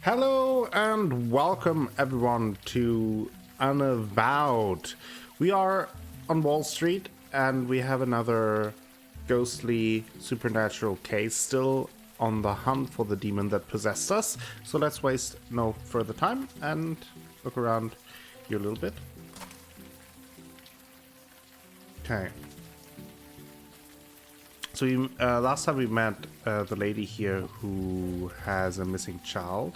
Hello and welcome everyone to Unavowed. We are on Wall Street and we have another ghostly supernatural case, still on the hunt for the demon that possessed us. So let's waste no further time and look around here a little bit. Okay. So last time we met the lady here who has a missing child.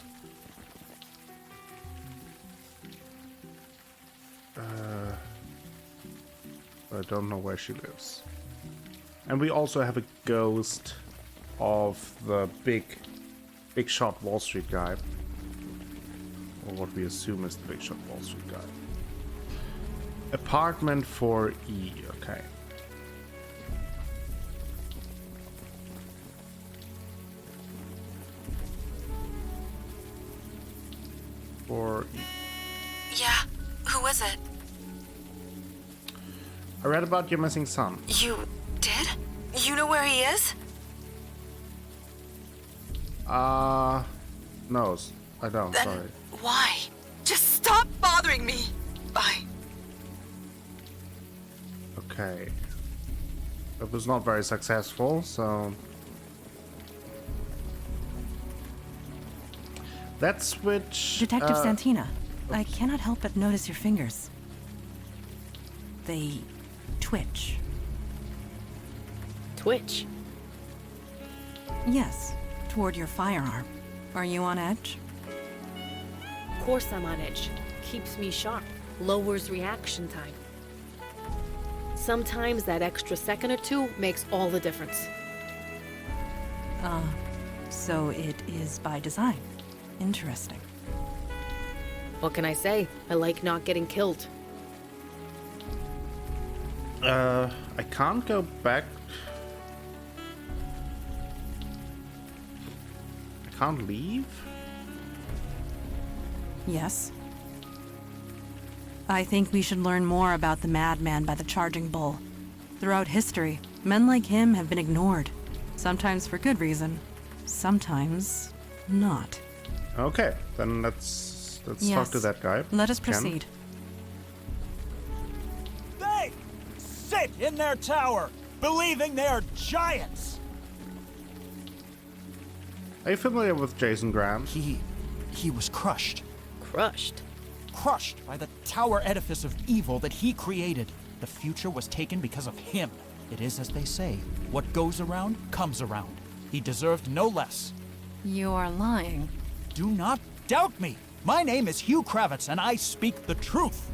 I don't know where she lives. And we also have a ghost of the big shot Wall Street guy. Or what we assume is the big shot Wall Street guy. Apartment 4E, okay. Yeah, who is it? I read about your missing son. You did? You know where he is? No, I don't, Then sorry. why? Just stop bothering me. Bye. Okay. It was not very successful, so... Let's switch... Detective Santina, I cannot help but notice your fingers. They twitch. Twitch? Yes, toward your firearm. Are you on edge? Of course I'm on edge. Keeps me sharp. Lowers reaction time. Sometimes that extra second or two makes all the difference. So it is by design. Interesting. What can I say? I like not getting killed. I can't go back. I can't leave? Yes. I think we should learn more about the madman by the charging bull. Throughout history, men like him have been ignored. Sometimes for good reason, sometimes not. Okay, then let's Yes. talk to that guy. Let us Ken. proceed. They sit in their tower, believing they are giants. Are you familiar with Jason Graham? He was crushed. Crushed. Crushed by the tower edifice of evil that he created. The future was taken because of him. It is as they say, what goes around comes around. He deserved no less. You are lying. Do not doubt me. My name is Hugh Kravitz, and I speak the truth.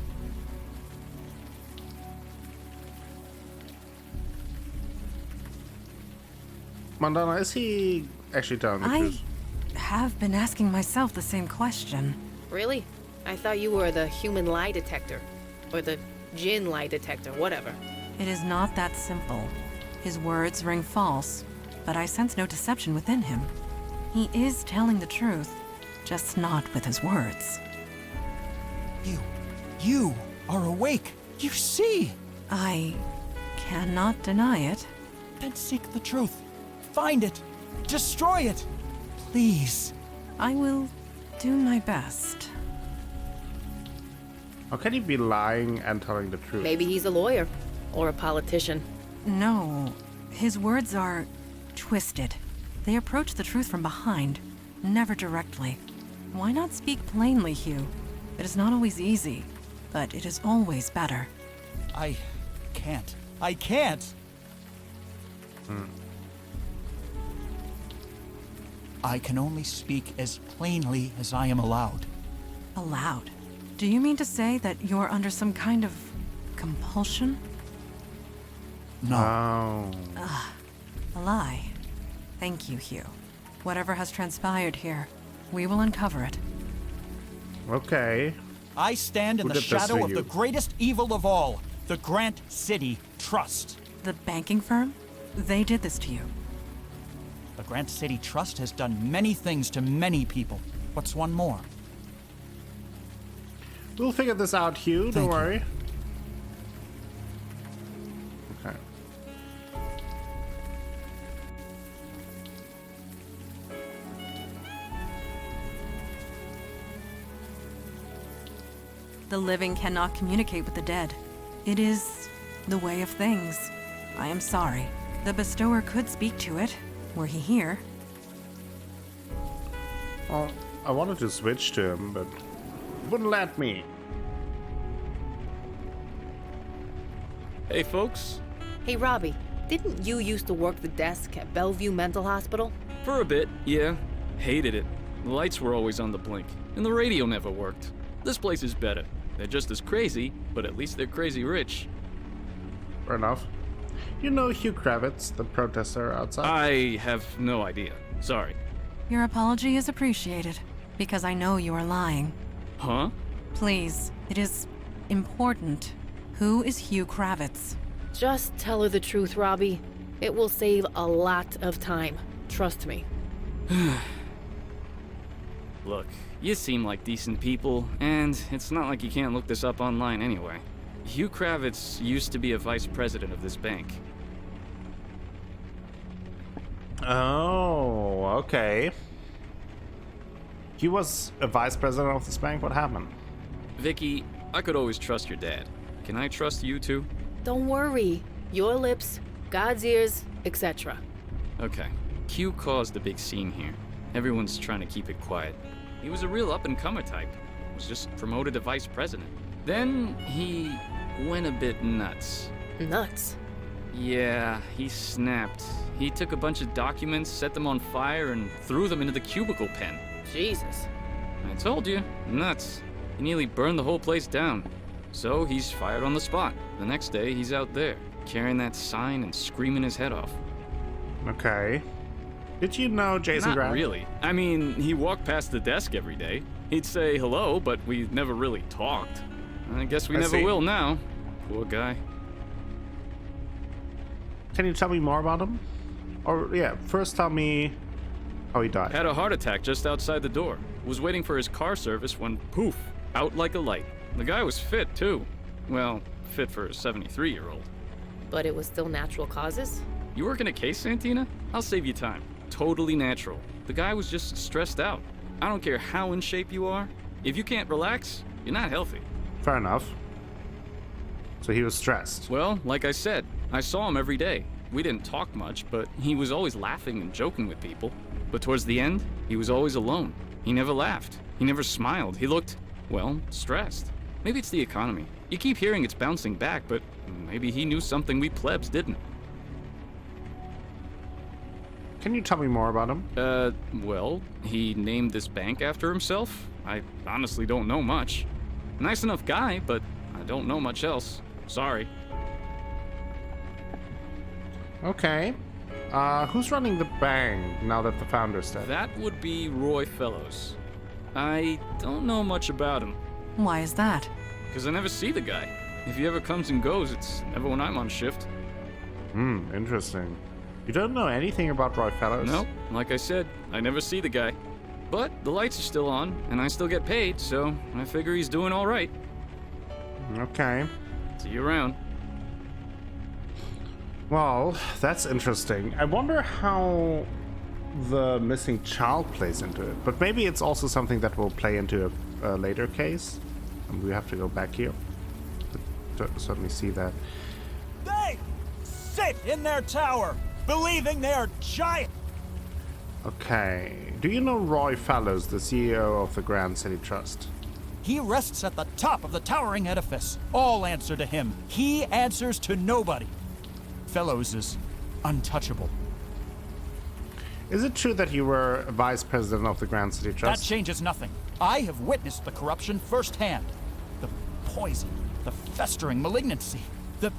Mandana, is he actually telling the I truth? have been asking myself the same question. Really? I thought you were the human lie detector. Or the Jinn lie detector, whatever. It is not that simple. His words ring false, but I sense no deception within him. He is telling the truth, just not with his words. You are awake. You see. I cannot deny it. Then seek the truth. Find it. Destroy it. Please. I will do my best. How can he be lying and telling the truth? Maybe he's a lawyer. Or a politician. No, his words are twisted. They approach the truth from behind, never directly. Why not speak plainly, Hugh? It is not always easy, but it is always better. I can't. I can't. I can only speak as plainly as I am allowed. Allowed? Do you mean to say that you're under some kind of compulsion? No. Oh. A lie. Thank you, Hugh. Whatever has transpired here, we will uncover it. Okay. I stand in Who the did this shadow to of you? the greatest evil of all, the Grant City Trust. The banking firm? They did this to you. The Grant City Trust has done many things to many people. What's one more? We'll figure this out, Hugh. Don't Thank you. worry. Okay. The living cannot communicate with the dead. It is the way of things. I am sorry. The bestower could speak to it, were he here. Well, I wanted to switch to him, but he wouldn't let me. Hey, folks. Hey, Robbie, didn't you used to work the desk at Bellevue Mental Hospital? For a bit, yeah. Hated it. The lights were always on the blink, and the radio never worked. This place is better. They're just as crazy, but at least they're crazy rich. Fair enough. You know Hugh Kravitz, the protester outside? I have no idea. Sorry. Your apology is appreciated, because I know you are lying. Huh? Please, it is important. Who is Hugh Kravitz? Just tell her the truth, Robbie. It will save a lot of time. Trust me. Look, you seem like decent people, and it's not like you can't look this up online anyway. Hugh Kravitz used to be a vice president of this bank. Oh, okay. He was a vice president of this bank? What happened? Vicky, I could always trust your dad. Can I trust you too? Don't worry. Your lips, God's ears, etc. Okay. Q caused the big scene here. Everyone's trying to keep it quiet. He was a real up-and-comer type. Was just promoted to vice president. Then he went a bit nuts. Nuts. Yeah, he snapped. He took a bunch of documents, set them on fire, and threw them into the cubicle pen. Jesus. I told you, nuts. He nearly burned the whole place down. So he's fired on the spot. The next day, he's out there, carrying that sign and screaming his head off. Okay. Did you know Jason Not Grant? really. I mean, he walked past the desk every day. He'd say hello, but we never really talked. I guess we I never see. will now. Poor guy. Can you tell me more about him? Or, yeah, first tell me how he died. Had a heart attack just outside the door. Was waiting for his car service when, poof, out like a light. The guy was fit, too. Well, fit for a 73-year-old. But it was still natural causes? You work in a case, Santina? I'll save you time. Totally natural. The guy was just stressed out. I don't care how in shape you are. If you can't relax, you're not healthy. Fair enough. So he was stressed. Well, like I said, I saw him every day. We didn't talk much, but he was always laughing and joking with people. But towards the end, he was always alone. He never laughed. He never smiled. He looked, well, stressed. Maybe it's the economy. You keep hearing it's bouncing back, but maybe he knew something we plebs didn't. Can you tell me more about him? Well, he named this bank after himself. I honestly don't know much. Nice enough guy, but I don't know much else. Sorry. Okay. Who's running the bank now that the founder's dead? That would be Roy Fellows. I don't know much about him, Why is that? because I never see the guy. If he ever comes and goes, it's never when I'm on shift. Interesting. You don't know anything about Roy Fellows? Nope, like I said, I never see the guy. But the lights are still on, and I still get paid, so I figure he's doing all right. Okay. See you around. Well, that's interesting. I wonder how the missing child plays into it. But maybe it's also something that will play into a later case. And we have to go back here to certainly see that. They sit in their tower, believing they are giant. Okay. Do you know Roy Fellows, the CEO of the Grand City Trust? He rests at the top of the towering edifice. All answer to him. He answers to nobody. Fellows is untouchable. Is it true that you were vice president of the Grand City That Trust? changes nothing. I have witnessed the corruption firsthand. The poison, the festering malignancy, the...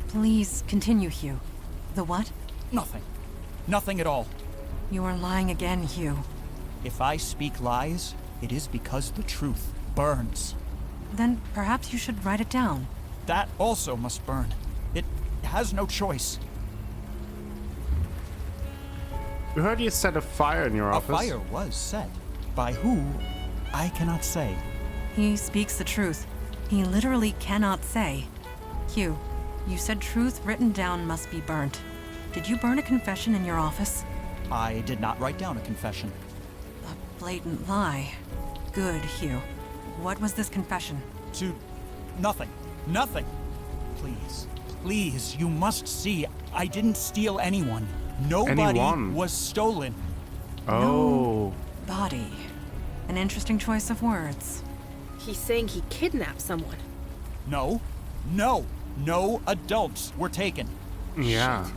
Please continue, Hugh. The what? nothing. Nothing at all. You are lying again, Hugh. If I speak lies, it is because the truth burns. Then perhaps you should write it down. That also must burn. It has no choice. We heard you set a fire in your A office. fire was set. By who, I cannot say. He speaks the truth. He literally cannot say. Hugh, you said truth written down must be burnt. Did you burn a confession in your office? I did not write down a confession. A blatant lie. Good, Hugh. What was this confession? To nothing. Nothing. Please. Please, you must see. I didn't steal anyone. Nobody Anyone? was stolen. Oh. Body. An interesting choice of words. He's saying he kidnapped someone. No. No. No adults were taken. Yeah.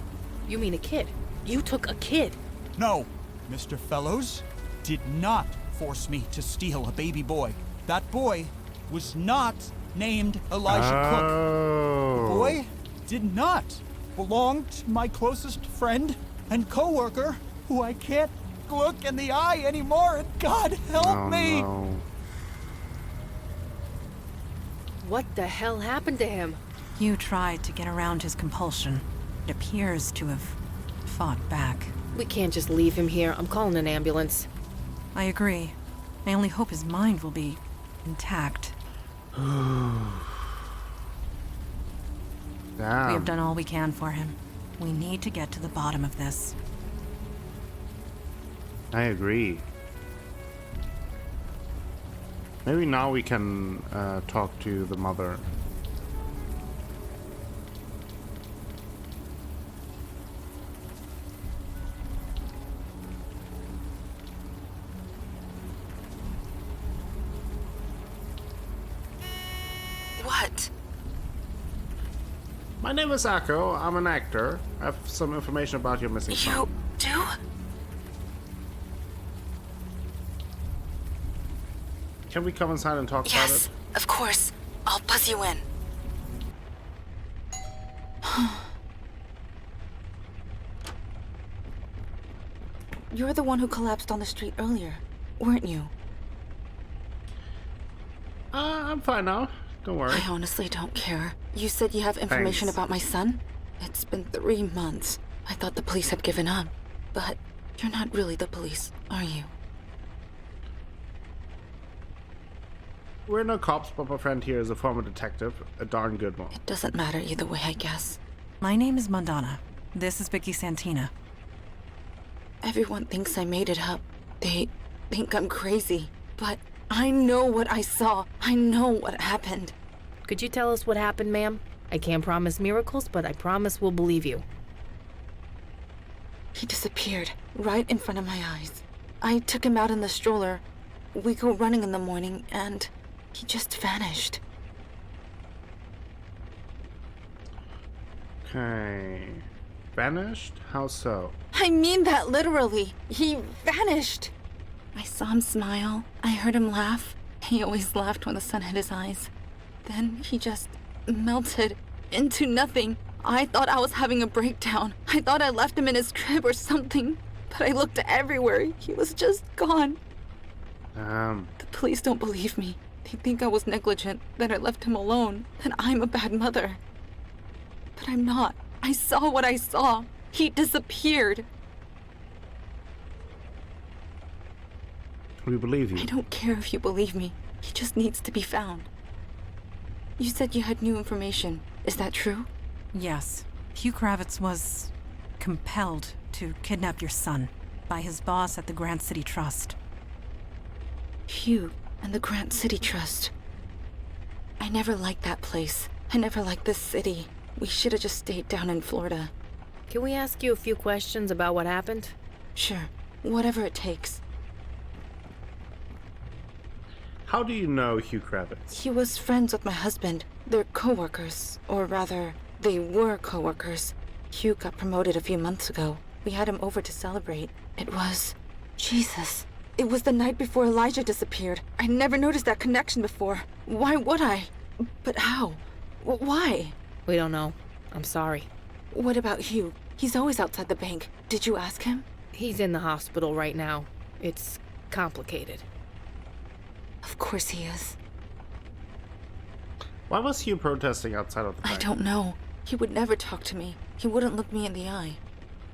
You mean a kid? You took a kid. No. Mr. Fellows did not force me to steal a baby boy. That boy was not named Elijah Cook. Oh. The boy did not belong to my closest friend and co-worker, who I can't look in the eye anymore, and God help Oh, me! no. What the hell happened to him? Hugh tried to get around his compulsion. It appears to have fought back. We can't just leave him here. I'm calling an ambulance. I agree. I only hope his mind will be intact. Damn. We have done all we can for him. We need to get to the bottom of this. I agree. Maybe now we can talk to the mother. What? My name is Akko. I'm an actor. I have some information about your missing You son. do? Can we come inside and talk about Yes, it? of course. I'll buzz you in. You're the one who collapsed on the street earlier, weren't you? I'm fine now. Don't worry. I honestly don't care. You said you have information Thanks. about my son? It's been 3 months. I thought the police had given up. But you're not really the police, are you? We're no cops, but my friend here is a former detective, a darn good one. It doesn't matter either way, I guess. My name is Mandana. This is Vicky Santina. Everyone thinks I made it up. They think I'm crazy. But I know what I saw. I know what happened. Could you tell us what happened, ma'am? I can't promise miracles, but I promise we'll believe you. He disappeared right in front of my eyes. I took him out in the stroller. We go running in the morning, and he just vanished. Okay. Vanished? How so? I mean that literally. He vanished. I saw him smile. I heard him laugh. He always laughed when the sun hit his eyes. Then he just melted into nothing. I thought I was having a breakdown. I thought I left him in his crib or something. But I looked everywhere. He was just gone. The police don't believe me. They think I was negligent, that I left him alone, that I'm a bad mother. But I'm not. I saw what I saw. He disappeared. We believe you. I don't care if you believe me. He just needs to be found. You said you had new information. Is that true? Yes. Hugh Kravitz was compelled to kidnap your son by his boss at the Grant City Trust. Hugh and the Grant City Trust. I never liked that place. I never liked this city. We should have just stayed down in Florida. Can we ask you a few questions about what happened? Sure. Whatever it takes. How do you know Hugh Kravitz? He was friends with my husband. They're co-workers. Or rather, they were co-workers. Hugh got promoted a few months ago. We had him over to celebrate. It was... Jesus. It was the night before Elijah disappeared. I never noticed that connection before. Why would I? But how? Why? We don't know. I'm sorry. What about Hugh? He's always outside the bank. Did you ask him? He's in the hospital right now. It's complicated. Of course he is. Why was Hugh protesting outside of the bank? I don't know. He would never talk to me. He wouldn't look me in the eye.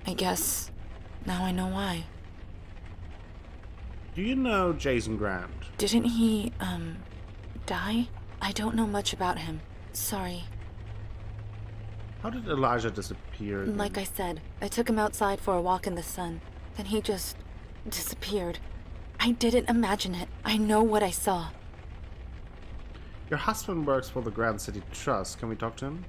I guess now I know why. Do you know Jason Grant? Didn't he, die? I don't know much about him. Sorry. How did Elijah disappear? then? Like I said, I took him outside for a walk in the sun. Then he just disappeared. I didn't imagine it. I know what I saw. Your husband works for the Grand City Trust. Can we talk to him?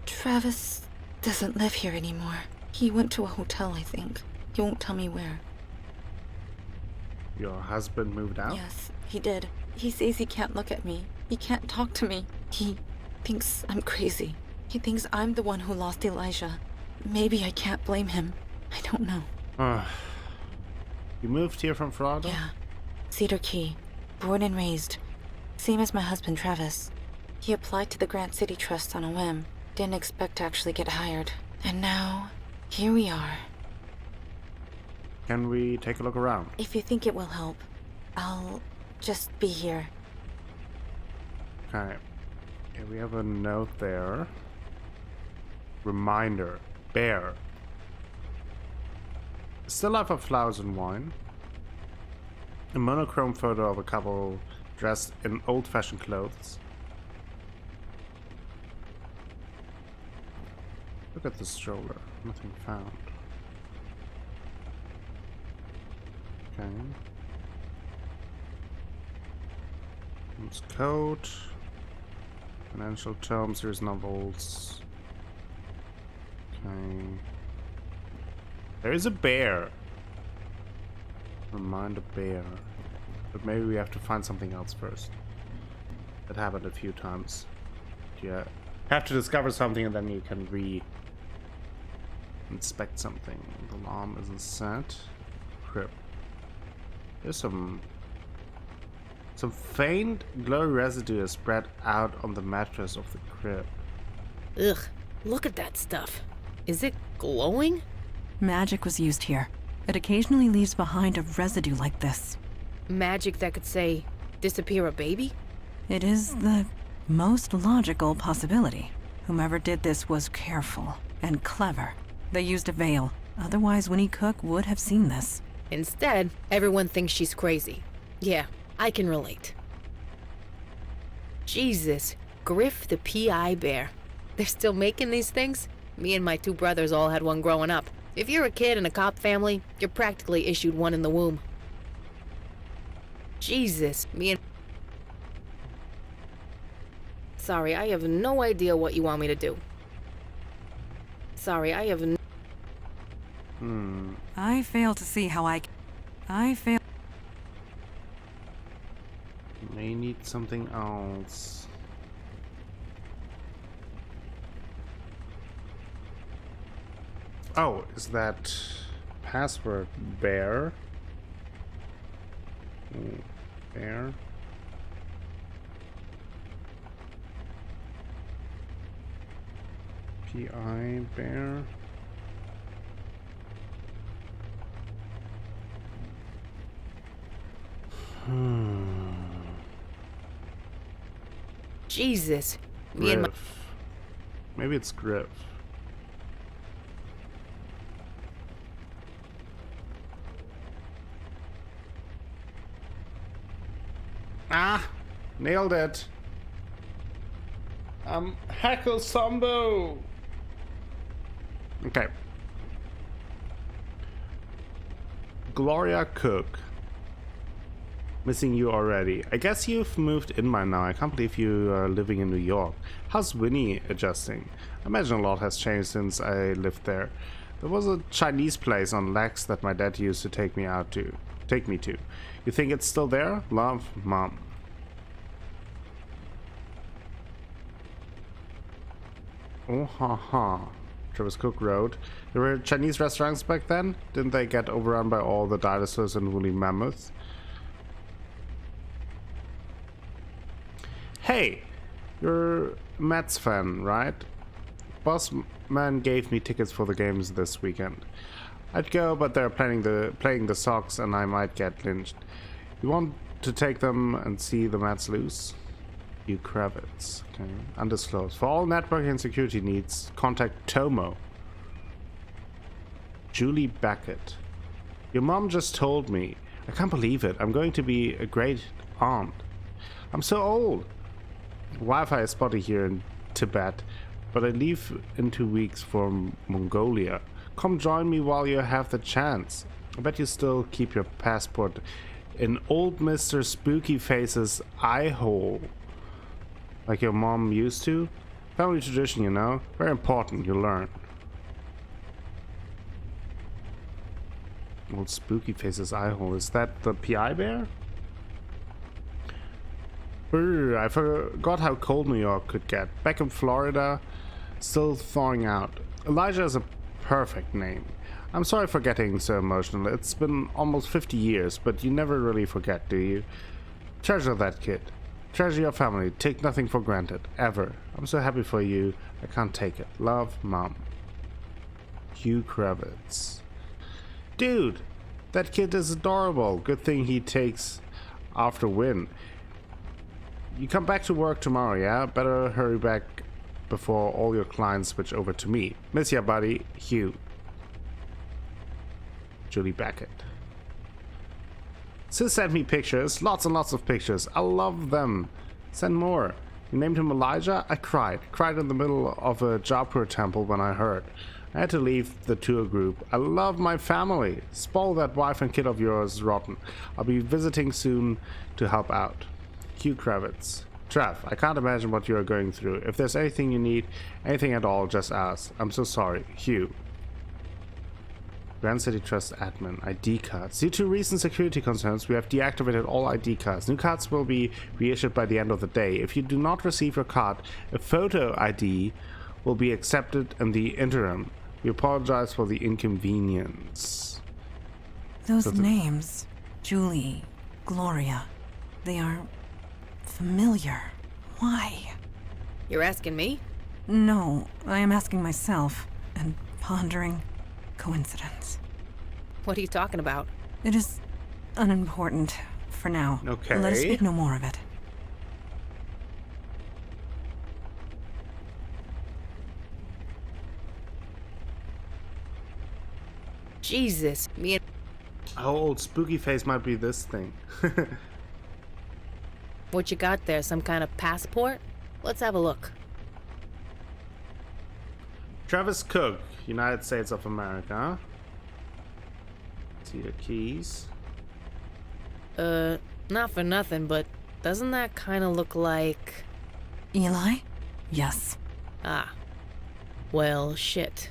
Travis doesn't live here anymore. He went to a hotel, I think. He won't tell me where. Your husband moved out? Yes, he did. He says he can't look at me. He can't talk to me. He thinks I'm crazy. He thinks I'm the one who lost Elijah. Maybe I can't blame him. I don't know. You moved here from Florida? Yeah. Cedar Key. Born and raised. Same as my husband, Travis. He applied to the Grant City Trust on a whim. Didn't expect to actually get hired. And now, here we are. Can we take a look around? If you think it will help, I'll just be here. Okay. Okay, we have a note there. Reminder. Bear. Still life of flowers and wine. A monochrome photo of a couple dressed in old-fashioned clothes. Look at the stroller. Nothing found. Okay. His coat. Financial tome, series novels. Okay. There is a bear. Remind a bear. But maybe we have to find something else first. That happened a few times. Yeah. Have to discover something and then you can inspect something. The alarm isn't set. Crypt. There's some faint glowy residue is spread out on the mattress of the crib. Ugh, look at that stuff. Is it glowing? Magic was used here. It occasionally leaves behind a residue like this. Magic that could say, disappear a baby? It is the most logical possibility. Whomever did this was careful and clever. They used a veil. Otherwise, Winnie Cook would have seen this. Instead, everyone thinks she's crazy. Yeah, I can relate. Jesus, Griff the PI bear. They're still making these things? Me and my two brothers all had one growing up. If you're a kid in a cop family, you're practically issued one in the womb. Jesus, Sorry, I have no idea what you want me to do. Sorry, I have I fail to see how I fail. May need something else. Oh, is that password bear? Ooh, bear. PI bear. Jesus. Me and my Griff. Maybe it's Griff. Ah! Nailed it! Hackle Sambo! Okay. Gloria Cook. Missing you already. I guess you've moved in by now. I can't believe you are living in New York. How's Winnie adjusting? I imagine a lot has changed since I lived there. There was a Chinese place on Lex that my dad used to take me to. You think it's still there? Love, Mom. Oh ha ha. Travis Cook Road. There were Chinese restaurants back then? Didn't they get overrun by all the dinosaurs and woolly mammoths? Hey, you're a Mets fan, right? Boss man gave me tickets for the games this weekend. I'd go, but they're playing the Sox and I might get lynched. You want to take them and see the Mets lose? You Kravitz. Okay. Undisclosed. For all networking and security needs, contact Tomo. Julie Beckett. Your mom just told me. I can't believe it. I'm going to be a great aunt. I'm so old. Wi-Fi is spotty here in Tibet, but I leave in 2 weeks for Mongolia. Come join me while you have the chance. I bet you still keep your passport in old Mr. Spooky Face's eye hole. Like your mom used to? Family tradition, you know? Very important, you learn. Old spooky face's eye hole. Is that the PI bear? Brr, I forgot how cold New York could get. Back in Florida, still thawing out. Elijah is a perfect name. I'm sorry for getting so emotional. It's been almost 50 years, but you never really forget, do you? Treasure that kid. Treasure your family. Take nothing for granted. Ever. I'm so happy for you. I can't take it. Love, Mom. Hugh Kravitz. Dude, that kid is adorable. Good thing he takes after win. You come back to work tomorrow, yeah? Better hurry back before all your clients switch over to me. Miss ya, buddy. Hugh. Julie Beckett. Sis sent me pictures. Lots and lots of pictures. I love them. Send more. You named him Elijah? I cried. Cried in the middle of a Jaipur temple when I heard. I had to leave the tour group. I love my family. Spoil that wife and kid of yours rotten. I'll be visiting soon to help out. Hugh Kravitz. Trev, I can't imagine what you are going through. If there's anything you need, anything at all, just ask. I'm so sorry. Hugh. Grand City Trust admin. ID cards. Due to recent security concerns, we have deactivated all ID cards. New cards will be reissued by the end of the day. If you do not receive your card, a photo ID will be accepted in the interim. We apologize for the inconvenience. Those names, Julie, Gloria, they are familiar. Why? You're asking me? No, I am asking myself and pondering coincidence. What are you talking about? It is unimportant for now. Okay. Let us speak no more of it. Jesus, me and... How old spooky face might be this thing? What you got there, some kind of passport? Let's have a look. Travis Cook, United States of America. See your keys. Not for nothing, but doesn't that kind of look like... Eli? Yes. Ah. Well, shit.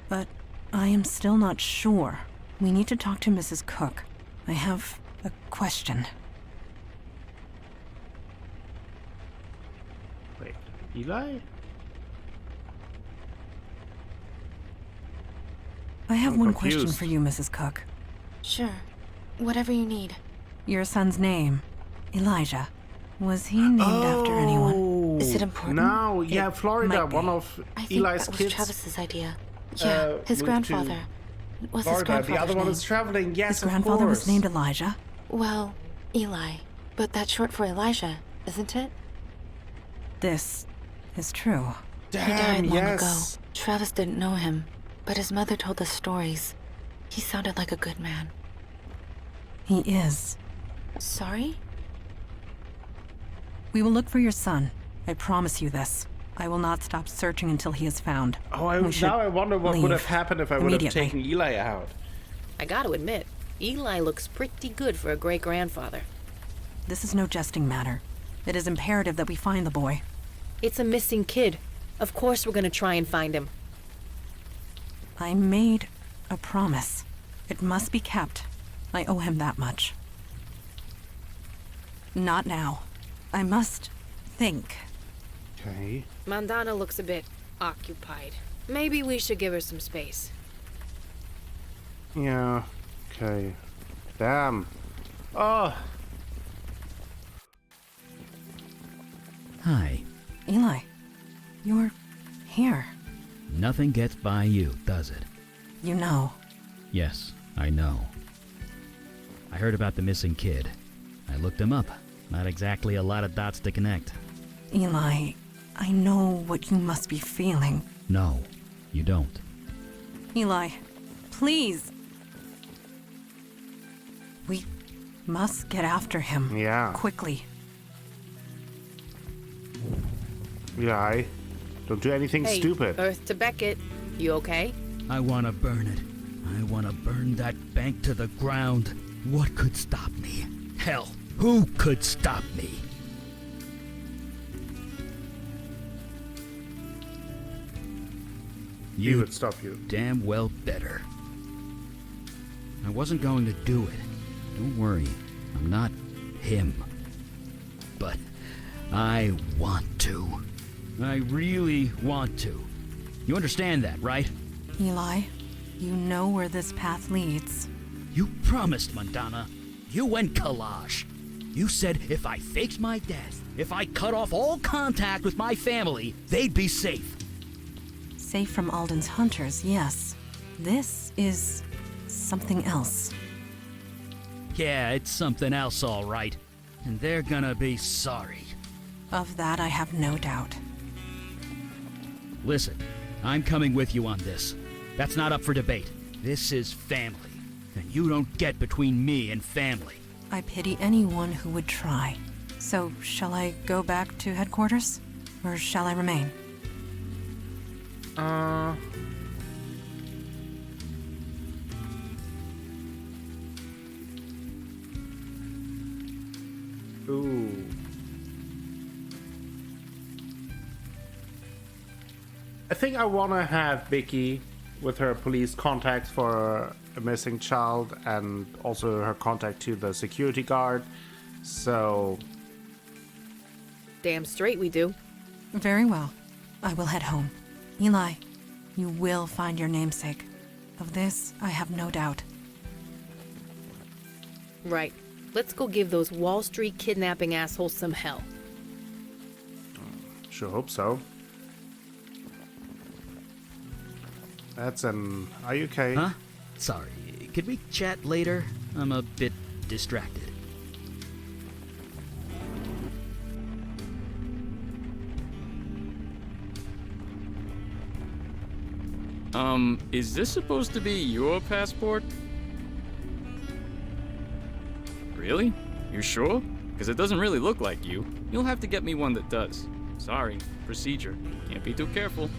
But I am still not sure. We need to talk to Mrs. Cook. I have a question. Wait, Eli? I have I'm one confused. question for you, Mrs. Cook. Sure. Whatever you need. Your son's name, Elijah. Was he named after anyone? Is it important? No, yeah, Florida, might be. one of I think Eli's that was kids. Travis's idea. Yeah, his moved grandfather. to What's his Florida. grandfather's The other one name? is traveling. Yes, His grandfather of was course. named Elijah? Well, Eli. But that's short for Elijah, isn't it? This is true. He Damn, died long yes. ago. Travis didn't know him, but his mother told us stories. He sounded like a good man. He is. Sorry? We will look for your son. I promise you this. I will not stop searching until he is found. Oh, We should now I wonder what would leave have happened if I would have immediately. taken Eli out. I gotta admit, Eli looks pretty good for a great-grandfather. This is no jesting matter. It is imperative that we find the boy. It's a missing kid. Of course we're gonna try and find him. I made a promise. It must be kept. I owe him that much. Not now. I must think. Okay. Mandana looks a bit occupied. Maybe we should give her some space. Yeah. Okay. Damn. Oh. Hi. Eli, you're here. Nothing gets by you, does it? You know. Yes, I know. I heard about the missing kid. I looked him up. Not exactly a lot of dots to connect. Eli, I know what you must be feeling. No, you don't. Eli, please. We must get after him. Yeah. Quickly. Eli, don't do anything Hey, stupid. Earth to Beckett. You okay? I want to burn it. I want to burn that bank to the ground. What could stop me? Hell, who could stop me? he would stop you. Damn well better. I wasn't going to do it. Don't worry, I'm not him. But I want to. I really want to. You understand that, right? Eli, you know where this path leads. You promised, Mandana. You and Kalash. You said if I faked my death, if I cut off all contact with my family, they'd be safe. Safe from Alden's hunters, yes. This is something else. Yeah, it's something else, all right. And they're gonna be sorry. Of that I have no doubt. Listen, I'm coming with you on this. That's not up for debate. This is family. And you don't get between me and family. I pity anyone who would try. So, shall I go back to headquarters? Or shall I remain? Ooh. I think I want to have Vicky with her police contacts for a missing child and also her contact to the security guard. So, Damn straight we do. Very well. I will head home. Eli, you will find your namesake. Of this, I have no doubt. Right. Let's go give those Wall Street kidnapping assholes some hell. sure hope so. That's an... Are you okay? Huh? Sorry. Could we chat later? I'm a bit distracted. Is this supposed to be your passport? Really? You sure? Because it doesn't really look like you. You'll have to get me one that does. Sorry. Procedure. Can't be too careful.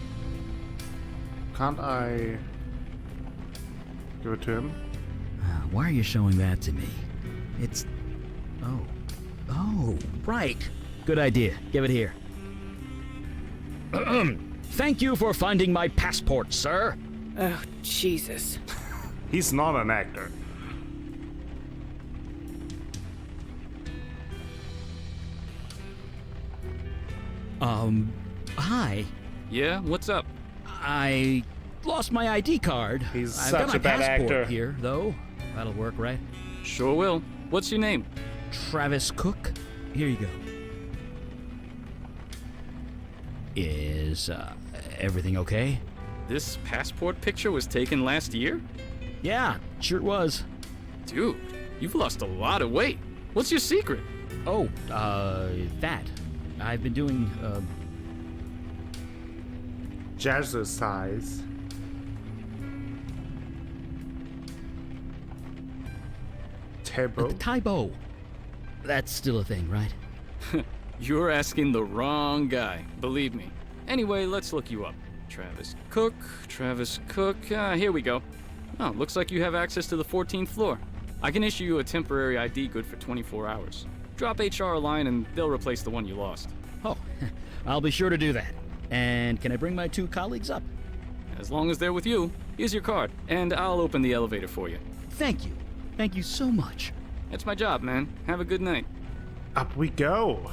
Can't I give it to him? Why are you showing that to me? It's... Oh, right. Good idea. Give it here. Thank you for finding my passport, sir. Oh, Jesus. He's not an actor. Hi. Yeah? What's up? I lost my ID card. He's I've such got my a bad passport actor. here, though. That'll work, right? Sure will. What's your name? Travis Cook. Here you go. Is everything okay? This passport picture was taken last year? Yeah, sure it was. Dude, you've lost a lot of weight. What's your secret? Oh, that. I've been doing, Jazzercise. Table. Taibo. That's still a thing, right? You're asking the wrong guy, believe me. Anyway, let's look you up. Travis Cook. Here we go. Oh, looks like you have access to the 14th floor. I can issue you a temporary ID good for 24 hours. Drop HR a line and they'll replace the one you lost. Oh, I'll be sure to do that. And can I bring my 2 colleagues up? As long as they're with you, here's your card, and I'll open the elevator for you. Thank you. Thank you so much. That's my job, man. Have a good night. Up we go.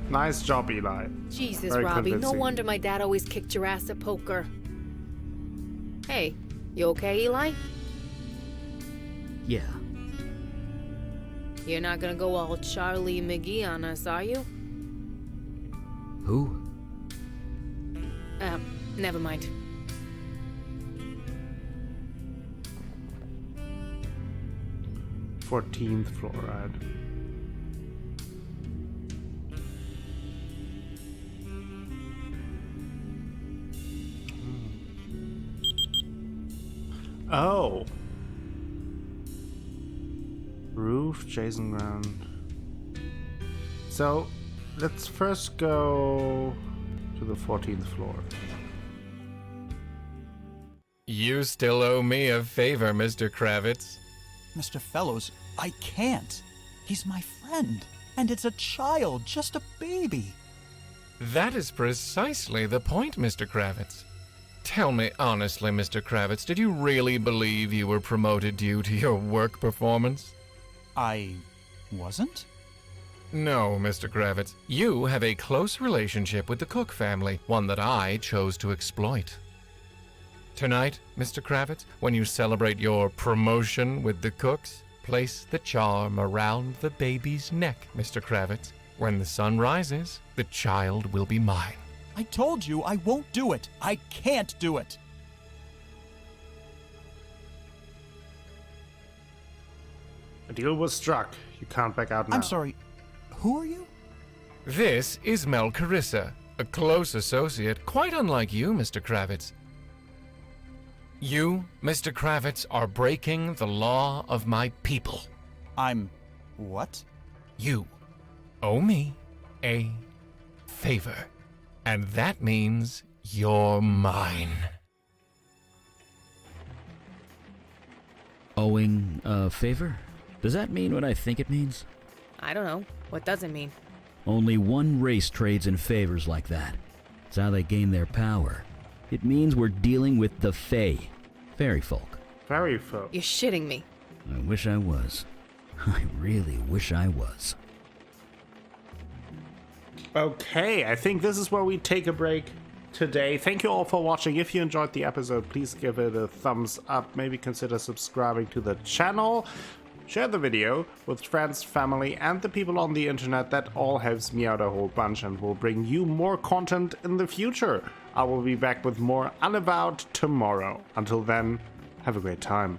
Nice job, Eli. Jesus, Very Robbie. No convincing. wonder my dad always kicked your ass at poker. Hey, you okay, Eli? Yeah. You're not gonna go all Charlie McGee on us, are you? Who? Never mind. Fourteenth floor, right? Oh. Roof, Jason ground. So, let's first go to the 14th floor. You still owe me a favor, Mr. Kravitz. Mr. Fellows, I can't. He's my friend. And it's a child, just a baby. That is precisely the point, Mr. Kravitz. Tell me honestly, Mr. Kravitz, did you really believe you were promoted due to your work performance? I wasn't? No, Mr. Kravitz. You have a close relationship with the Cook family, one that I chose to exploit. Tonight, Mr. Kravitz, when you celebrate your promotion with the Cooks, place the charm around the baby's neck, Mr. Kravitz. When the sun rises, the child will be mine. I told you I won't do it. I can't do it. A deal was struck. You can't back out now. I'm sorry. Who are you? This is Mel Carissa, a close associate, quite unlike you, Mr. Kravitz. You, Mr. Kravitz, are breaking the law of my people. I'm... what? You owe me a favor, and that means you're mine. Owing a favor? Does that mean what I think it means? I don't know. What does it mean? Only one race trades in favors like that. It's how they gain their power. It means we're dealing with the Fae. Fairy folk. Fairy folk. You're shitting me. I wish I was. I really wish I was. Okay, I think this is where we take a break today. Thank you all for watching. If you enjoyed the episode, please give it a thumbs up. Maybe consider subscribing to the channel. Share the video with friends, family, and the people on the internet. That all helps me out a whole bunch and will bring you more content in the future. I will be back with more Unavowed tomorrow. Until then, have a great time.